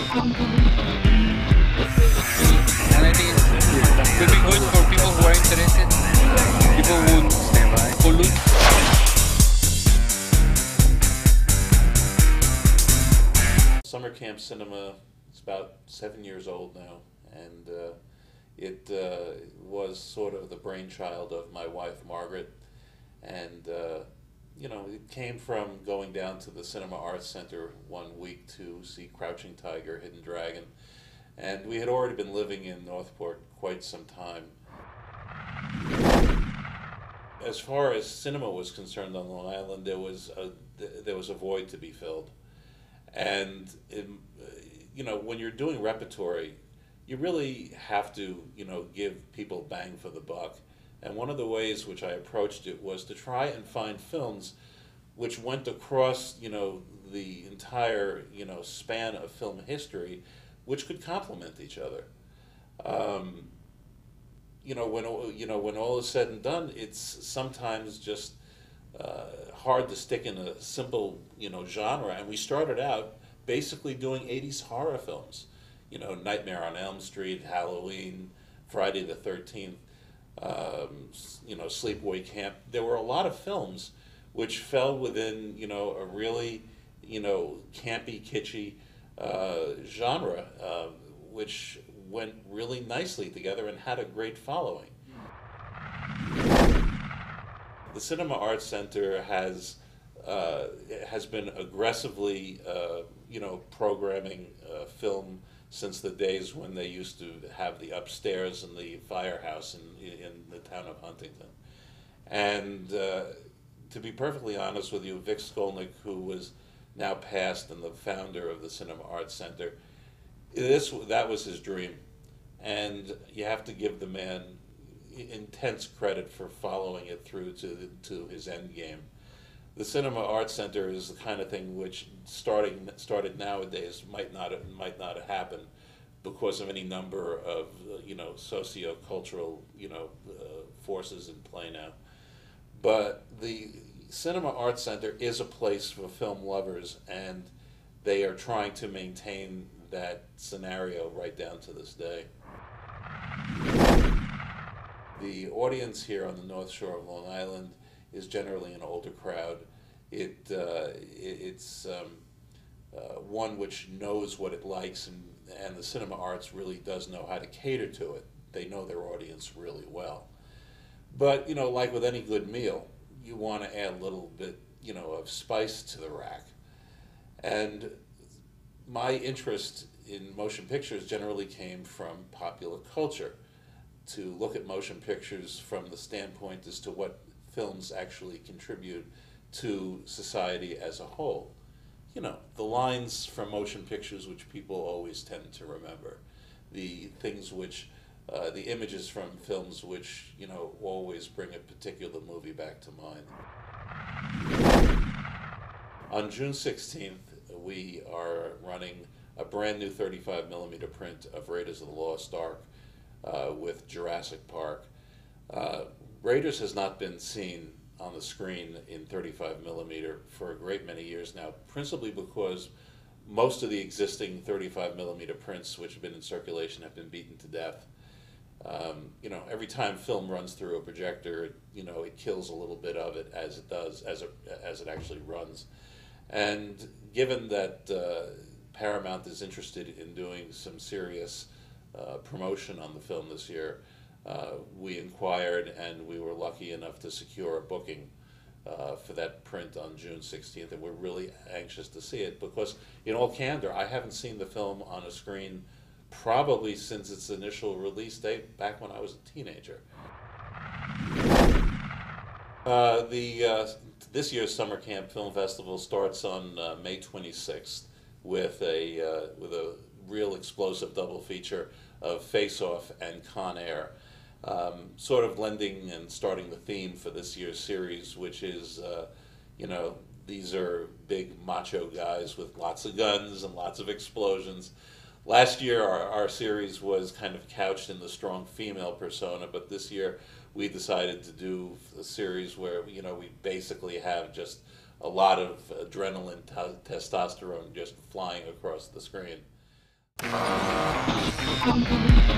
And I think it could be good for people who are interested, people who pollute. Summer Camp Cinema is about 7 years old now, and it was sort of the brainchild of my wife Margaret, and it came from going down to the Cinema Arts Center one week to see Crouching Tiger, Hidden Dragon, and we had already been living in Northport quite some time. As far as cinema was concerned on Long Island, there was a void to be filled. And when you're doing repertory, you really have to give people bang for the buck. And one of the ways which I approached it was to try and find films which went across the entire span of film history, which could complement each other. When all is said and done, it's sometimes just hard to stick in a simple genre, and we started out basically doing 80s horror films, Nightmare on Elm Street, Halloween, Friday the 13th, Sleepaway Camp. There were a lot of films which fell within a really campy, kitschy genre, which went really nicely together and had a great following. The Cinema Arts Center has been aggressively, programming film since the days when they used to have the upstairs in the firehouse in the town of Huntington. And to be perfectly honest with you, Vic Skolnick, who was now passed and the founder of the Cinema Arts Center, that was his dream. And you have to give the man intense credit for following it through to his end game. The Cinema Arts Center is the kind of thing which started nowadays might not have happened because of any number of socio-cultural forces in play now. But the Cinema Arts Center is a place for film lovers, and they are trying to maintain that scenario right down to this day. The audience here on the North Shore of Long Island is generally an older crowd. It's one which knows what it likes, and the cinema arts really does know how to cater to it. They know their audience really well. But like with any good meal, you want to add a little bit of spice to the rack. And my interest in motion pictures generally came from popular culture, to look at motion pictures from the standpoint as to what films actually contribute to society as a whole. The lines from motion pictures which people always tend to remember, the things which, the images from films which, always bring a particular movie back to mind. On June 16th, we are running a brand new 35mm print of Raiders of the Lost Ark with Jurassic Park. Raiders has not been seen on the screen in 35mm for a great many years now, principally because most of the existing 35mm prints which have been in circulation have been beaten to death. Every time film runs through a projector, it kills a little bit of it as it actually runs. And given that Paramount is interested in doing some serious promotion on the film this year, we inquired, and we were lucky enough to secure a booking for that print on June 16th, and we're really anxious to see it because, in all candor, I haven't seen the film on a screen probably since its initial release date back when I was a teenager. This year's Summer Camp Film Festival starts on May 26th with a real explosive double feature of Face Off and Con Air, sort of lending and starting the theme for this year's series, which is, these are big macho guys with lots of guns and lots of explosions. Last year, our series was kind of couched in the strong female persona, but this year we decided to do a series where, we basically have just a lot of adrenaline, testosterone just flying across the screen. it.